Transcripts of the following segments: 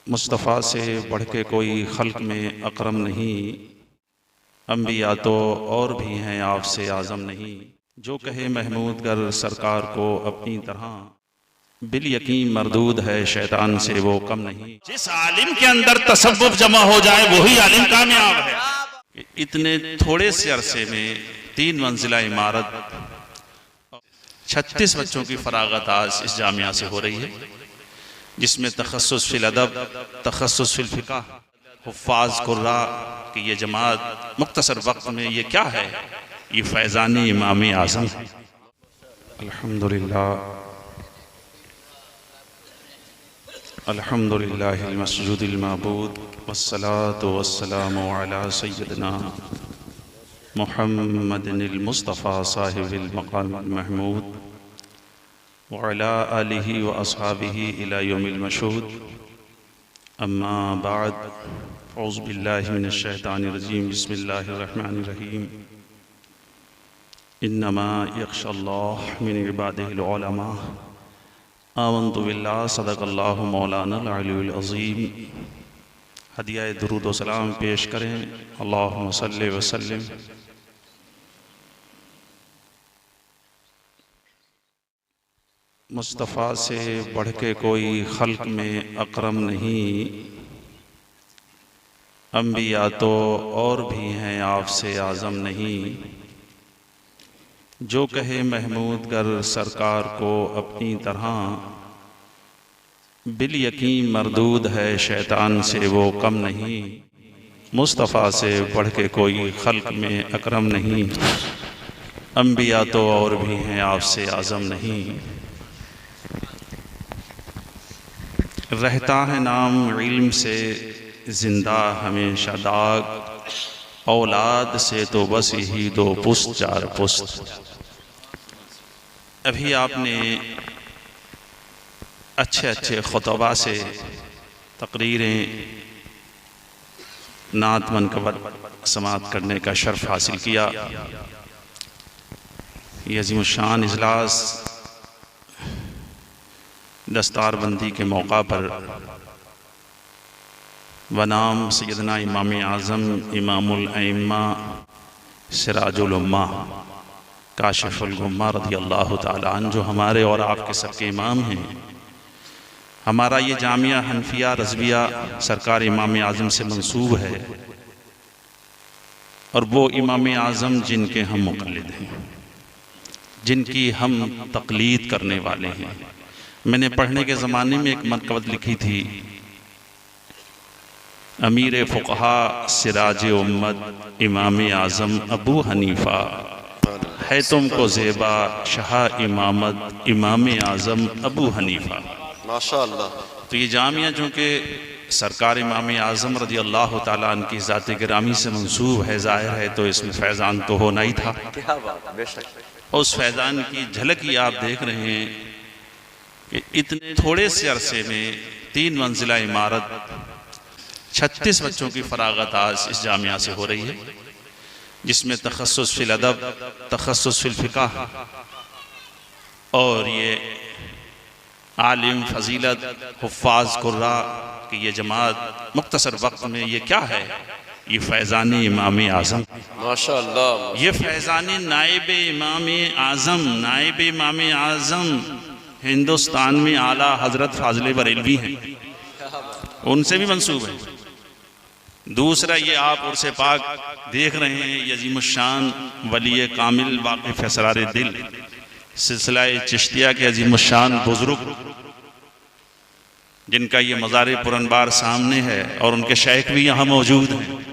मुस्तफ़ा से बढ़ के कोई खल्क में अकरम नहीं, अम्बिया तो और भी हैं आपसे आज़म नहीं। जो कहे महमूद गर सरकार को अपनी तरह, बिल यकीन मरदूद है शैतान से वो कम नहीं। जिस आलिम के अंदर तसव्वुफ जमा हो जाए वही आलिम कामयाब है। इतने थोड़े से अरसे में 3 मंजिला इमारत, 36 बच्चों की फरागत आज इस जामिया से हो रही है, जिसमें तखस्सुस फिल अदब, तखस्सुस फिल फिक़ह, हुफ़्फ़ाज़ कुर्रा कि ये जमात मुख्तसर वक्त में ये क्या है, ये फैज़ान इमाम आज़म है। अल्हम्दुलिल्लाह अल्हम्दुलिल्लाहिल मस्जूदिल मअबूद वस्सलातु वस्सलामु अला सय्यिदिना मुहम्मदिनिल मुस्तफ़ा साहिबिल मक़ामिल महमूद व अला आलिहि व अस्हाबिहि इला यौमिल मशहूद। अम्मा बाद, औज़ु बिल्लाहि मिनश शैतानिर रजीम, बिस्मिल्लाहिर रहमानिर रहीम। इन्नमा यख्शल्लाह मिन इबादिहिल उलमा। आमन्तु बिल्लाह, सदक़ल्लाहु मौलानल अलीयुल अज़ीम। हदिया दुरूद व सलाम पेश करें। अल्लाहुम्मा सल्लि व सल्लिम मुस्तफ़ा से बढ़ के कोई खल्क में अकरम नहीं, अम्बिया तो और भी हैं आपसे आज़म नहीं। जो कहे महमूद गर सरकार को अपनी तरह, बिल यकीन मरदूद है शैतान से वो कम नहीं। मुस्तफ़ा से बढ़ के कोई खल्क में अकरम नहीं, अम्बिया तो और भी हैं आपसे आज़म नहीं। रहता है नाम इल्म से जिंदा हमेशा दाग, औलाद से तो बस यही 2 पुस्त 4 पुस्त। अभी आपने अच्छे अच्छे खुतबा से तकरीरें, नात मनकबत समात करने का शर्फ हासिल किया। ये अज़ीमुश्शान इजलास दस्तारबंदी के मौका पर बनाम सैयदना इमाम आज़म इमामुल अइम्मा सिराजुल उम्मा काशिफुल गुम्मा रज़ियल्लाहु ताला अन्हु, जो हमारे और आपके सबके इमाम हैं। हमारा ये जामिया हनफिया रज़विया सरकार इमाम आज़म से मंसूब है, और वो इमाम आज़म जिनके हम मुक़ल्लिद हैं, जिनकी हम तक़लीद करने वाले हैं। मैंने पढ़ने के ज़माने में एक मनकबत लिखी थी, अमीर फ़ुक़हा सिराज उम्मत इमाम आज़म अबू हनीफ़ा, है तुमको ज़ेबा शाह इमामत इमाम आज़म अबू हनीफ़ा। माशाअल्लाह। तो ये जामिया चूँकि सरकार इमाम आज़म रज़ियल्लाहु ताला अन्हु की ज़ात गिरामी से मंसूब है, ज़ाहिर है तो इसमें फैज़ान तो होना ही था। क्या बात, बेशक। और उस फैज़ान की झलक ही आप देख रहे हैं कि इतने थोड़े से अरसे में 3 मंजिला इमारत, 36 बच्चों की फरागत आज इस जामिया से हो रही है, जिसमें तखस्सुस फिल अदब, तखस्सुस फिल फिक़ह, और ये आलिम फजीलत हुफ़्फ़ाज़ कुर्रा कि ये जमात मुख्तसर वक्त में ये क्या है, ये फैज़ान इमाम आज़म। माशाअल्लाह। ये फैज़ान नाइब इमाम आज़म, नाइब इमाम आज़म हिंदुस्तान में आला हज़रत फ़ाज़िल बरेलवी हैं, उनसे भी मंसूब है। दूसरा ये आप उर्से पाक देख रहे हैं, अज़ीमुश्शान वली कामिल वाक़िफ़ असरार दिल सिलसिला चिश्तिया के अज़ीमुश्शान बुज़ुर्ग, जिनका ये मज़ार पुरनबार सामने है, और उनके शेख भी यहाँ मौजूद हैं।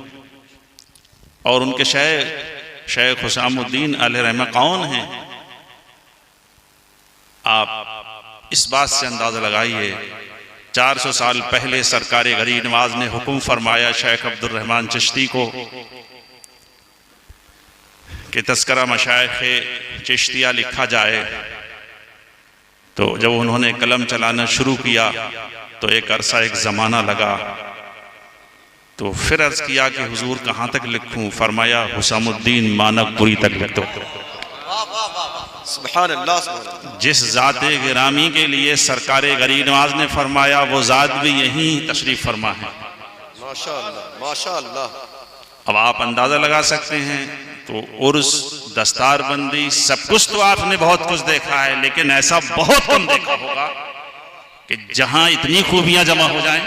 और उनके शेख हुसामुद्दीन अलैहि रहमा कौन हैं? आप इस बात से अंदाज़ा लगाइए, 400 साल पहले सरकार गरीब नवाज ने हुक्म फरमाया शेख अब्दुर रहमान चिश्ती को कि तज़किरा मशाइख़ चिश्तिया लिखा जाए। तो जब उन्होंने कलम चलाना शुरू किया तो एक अरसा, एक ज़माना लगा। तो फिर अर्ज़ किया कि हुजूर कहाँ तक लिखूं? फरमाया हुसामुद्दीन मानकपुरी तक लिख दो। सुभान अल्लाह, सुभान अल्लाह। जिस ज़ात गिरामी के लिए सरकार गरीब नवाज ने फरमाया वो ज़ात भी यहीं तशरीफ फरमा है। माशा अल्लाह, माशा अल्लाह। अब आप अंदाजा लगा सकते हैं तो उर्स, दस्तार बंदी, सब कुछ तो आपने बहुत कुछ देखा है, लेकिन ऐसा बहुत कम देखा होगा कि जहां इतनी खूबियां जमा हो जाएं।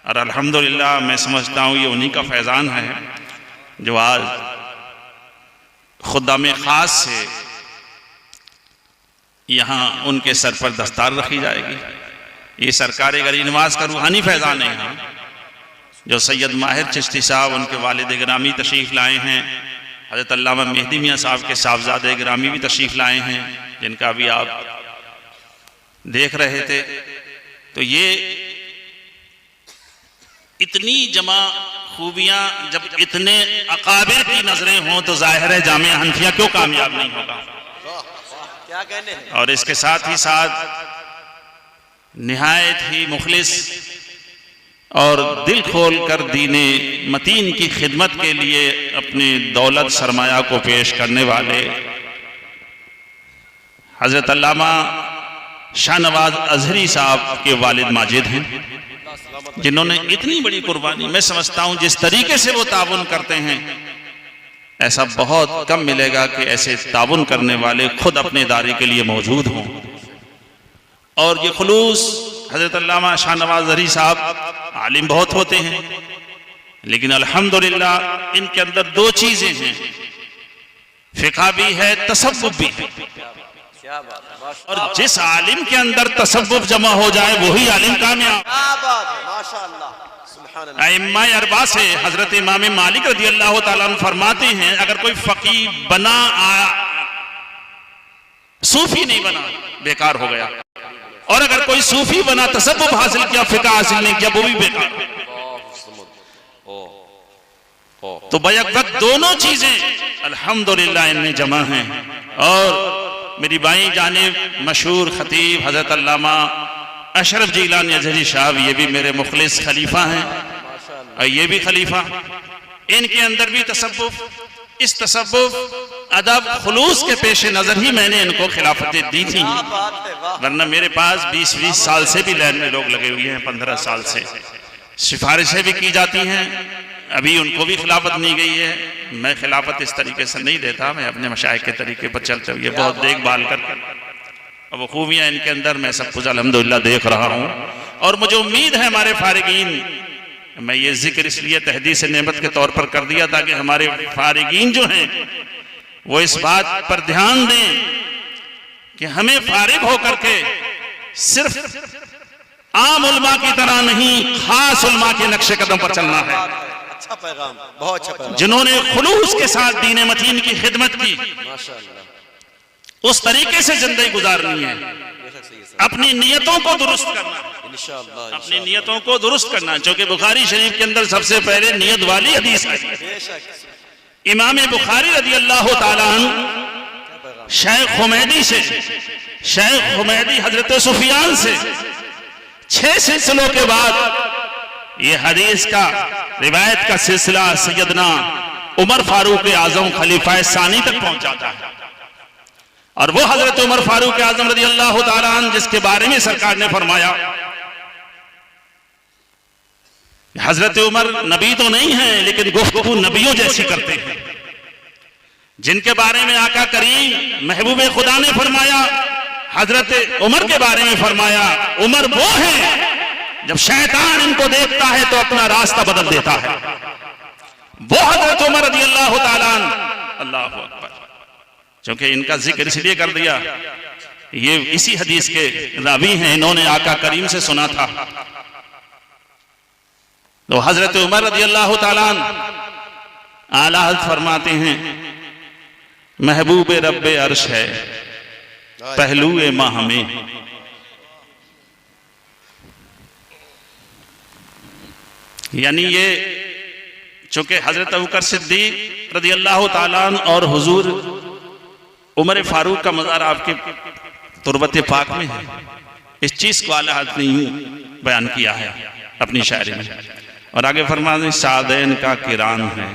और अल्हम्दुलिल्लाह मैं समझता हूं ये उन्हीं का फैजान है जो आज खुदाम खास से यहाँ उनके सर पर दस्तार रखी जाएगी। ये सरकार गरीब नवाज का रूहानी फैजान है यहाँ, जो सैयद माहिर चिश्ती साहब उनके वालिद गिरामी तशरीफ़ लाए हैं। हज़रत अल्लामा मेहदी मियाँ साहब के साहबजादे गिरामी भी तशरीफ़ लाए हैं, जिनका भी आप देख रहे थे। तो ये इतनी जमा खूबियाँ जब इतने अकाबिर की नजरें हों तो जाहिर है जामिया हनफिया क्यों कामयाब नहीं होगा। क्या कहने हैं। और इसके साथ ही साथ निहायत ही मुखलिस और दिल खोल कर दीने मतीन की खिदमत के लिए अपने दौलत सरमाया को पेश करने वाले हजरत अल्लामा शाहनवाज अजहरी साहब के वालिद माजिद हैं, जिन्होंने इतनी बड़ी कुर्बानी, मैं समझता हूं जिस तरीके से वो ताउन करते हैं ऐसा बहुत कम मिलेगा कि ऐसे ताउन करने वाले खुद अपने दायरे के लिए मौजूद हों। और ये खुलूस हजरत अल्लामा शाहनवाज अजहरी साहब आलिम बहुत होते हैं, लेकिन अल्हम्दुलिल्लाह इनके अंदर दो चीजें हैं, फिक़ा भी है, तसव्वुफ भी है। क्या बात है। और जिस आलिम के अंदर तसव्वुफ जमा हो जाए वही आलिम कामयाब। क्या बात है, माशाअल्लाह, सुभान अल्लाह। अइम्मा अरबा से हजरत इमाम मालिक रज़ी अल्लाह तआला अन्हु फरमाते हैं, अगर कोई फकीह बना सूफी नहीं बना बेकार हो गया, और अगर कोई सूफी बना तसव्वुफ हासिल किया, फिक़ा हासिल नहीं किया, वो भी बेकार। तो बैक दोनों चीजें अल्हम्दुलिल्लाह इनमें जमा हैं। और मेरी बाई जानिब मशहूर खतीब हजरत अल्लामा अशरफ जिलानी अजहरी साहब, ये भी मेरे मुखलिस खलीफा हैं और ये भी खलीफा। इनके अंदर भी तसव्वुफ, इस तसव्वुफ अदब खुलूस के पेश नजर ही मैंने इनको खिलाफतें दी थी, वरना मेरे पास 20-20 साल से भी लाइन में लोग लगे हुए हैं, 15 साल से सिफारिशें भी की जाती हैं, अभी उनको भी खिलाफत नहीं गई है। मैं खिलाफत इस तरीके से नहीं देता, मैं अपने मशाइख के तरीके पर चलते हुए बहुत देखभाल करके, और वो खूबियाँ इनके अंदर मैं सब कुछ अल्हम्दुलिल्लाह देख रहा हूँ। और मुझे उम्मीद है हमारे फारिगीन, मैं ये जिक्र इसलिए तहदीस नेमत के तौर पर कर दिया ताकि हमारे फारिगीन जो हैं वो इस बात पर ध्यान दें कि हमें फारिग होकर के सिर्फ आम उलमा की तरह नहीं, खास उलमा के नक्शे कदम पर चलना है। अच्छा पैगाम, बहुत अच्छा पैगाम। जिन्होंने खुलूस के साथ दीन मतीन की खिदमत की, माशाअल्लाह। उस तरीके से जिंदगी गुजारनी है, अपनी नियतों को दुरुस्त करना, इंशाअल्लाह, अपनी नियतों को दुरुस्त करना, क्योंकि बुखारी शरीफ के अंदर सबसे पहले नियत वाली हदीस है। बेशक। इमाम बुखारी रज़ी अल्लाह तआला अन्हु शेख हुमैदी से, शेख हुमैदी हजरत सुफियान से 6 सिलसिलों के बाद ये हदीस का रिवायत का सिलसिला सैयदना उमर फारूक आजम खलीफा सानी तक पहुंच जाता है। और वो हजरत उमर फारूक आजम रज़ी अल्लाह तआला अन्हु जिसके बारे में सरकार ने फरमाया, हजरत उमर नबी तो नहीं है लेकिन गुफ्तगू नबियों जैसी करते हैं, जिनके बारे में आका करीम महबूब खुदा ने फरमाया, हजरत उमर के बारे में फरमाया, उमर वो है जब शैतान इनको देखता है तो अपना रास्ता बदल देता है। वो हजरत उमर रज़ी अल्लाह तआला अन्हु, अल्लाहु अकबर। क्योंकि इनका जिक्र इसलिए कर दिया, ये इसी हदीस के रावी हैं, इन्होंने आका करीम से सुना था। तो हजरत उमर रज़ी अल्लाह तआला अन्हु आला हज़रत फरमाते हैं, महबूब रब्बे अर्श है पहलुए माह में, यानी ये चूंकि हजरत अबू बकर सिद्दीक रज़ी अल्लाह तआला अन्हु और हुजूर उमर फारूक का मज़ार आपके तुरबत पाक में है, इस चीज को आला हज़रत ने यूं बयान किया है अपनी शायरी में। और आगे फरमाते हैं, सादैन का किरान है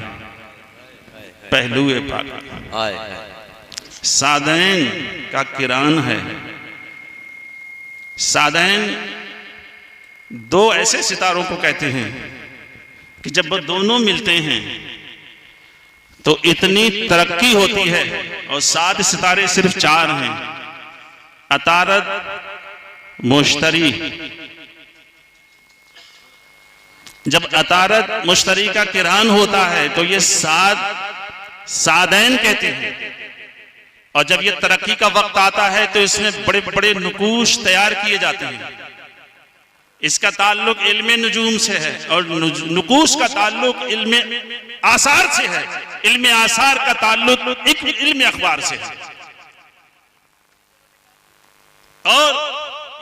पहलुए पाक, सादैन का किरान है। सादैन दो ऐसे सितारों को कहते हैं कि जब वो दोनों मिलते हैं तो इतनी तरक्की होती है। और 7 सितारे सिर्फ 4 हैं, अतारद, मुश्तरी। जब अतारद मुश्तरी का किरान होता है तो ये सादैन कहते हैं। और जब ये तरक्की का वक्त आता है तो इसमें बड़े बड़े नुकूश तैयार किए जाते हैं। इसका ताल्लुक इल्म नुजूम से है और नुकूश का ताल्लुक इल्म आसार से है। इल्म आसार का ताल्लुक इल्म अखबार से है। और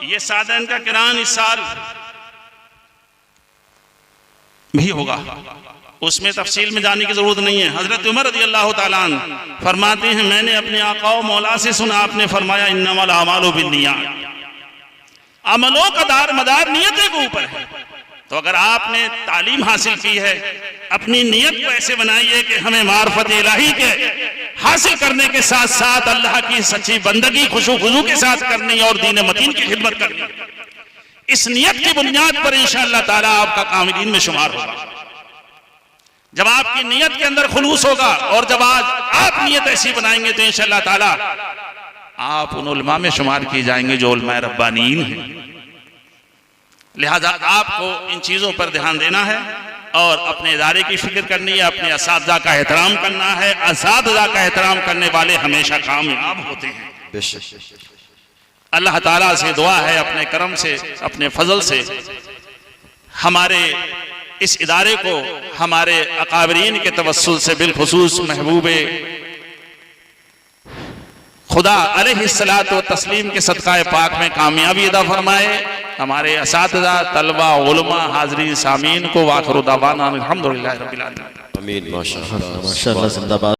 ये सादैन का किरान इस साल भी होगा, उसमें तफसील में जाने की जरूरत नहीं है। हजरत उमर रज़ी अल्लाह ताला अन्हु फरमाते हैं, मैंने अपने आका व मौला से सुना, आपने फरमाया इन्नमल आमालु बिन्नियात, अमलों का दार मदार नियत के ऊपर है। तो अगर आपने तालीम हासिल की है, अपनी नियत को ऐसे बनाइए कि हमें मार्फत इलाही के हासिल करने के साथ साथ अल्लाह की सच्ची बंदगी खुशू खुजू के साथ करनी और दीन मतीन की खिदमत करनी। इस नियत की बुनियाद पर इंशाअल्लाह ताला आपका कामिलीन में शुमार होगा। जब आपकी नियत के अंदर खुलूस होगा और जब आज आप नियत ऐसी बनाएंगे तो इंशाअल्लाह ताला आप उन उलमा में शुमार किए जाएंगे जो उलमा रब्बानीन हैं। लिहाजा आपको इन चीजों पर ध्यान देना है और अपने इदारे की फिक्र करनी है, अपने असातिज़ा का एहतराम करना है। असातिज़ा का एहतराम करने वाले हमेशा कामयाब होते हैं। अल्लाह ताला से दुआ है अपने करम से, अपने फजल से हमारे इस इदारे को हमारे अकाबरीन के तवस्सुल से बिलखुसूस महबूबे खुदा अलैहिस्सलात व तस्लीम के सदक़ाए पाक में कामयाबी अता फरमाए। हमारे असातिज़ा, तलबा, उलमा, हाज़रीन, सामीन को वाखिर दावाना अल्हम्दुलिल्लाहि रब्बिल आलमीन। आमीन। माशाअल्लाह, माशाअल्लाह, जिंदाबाद।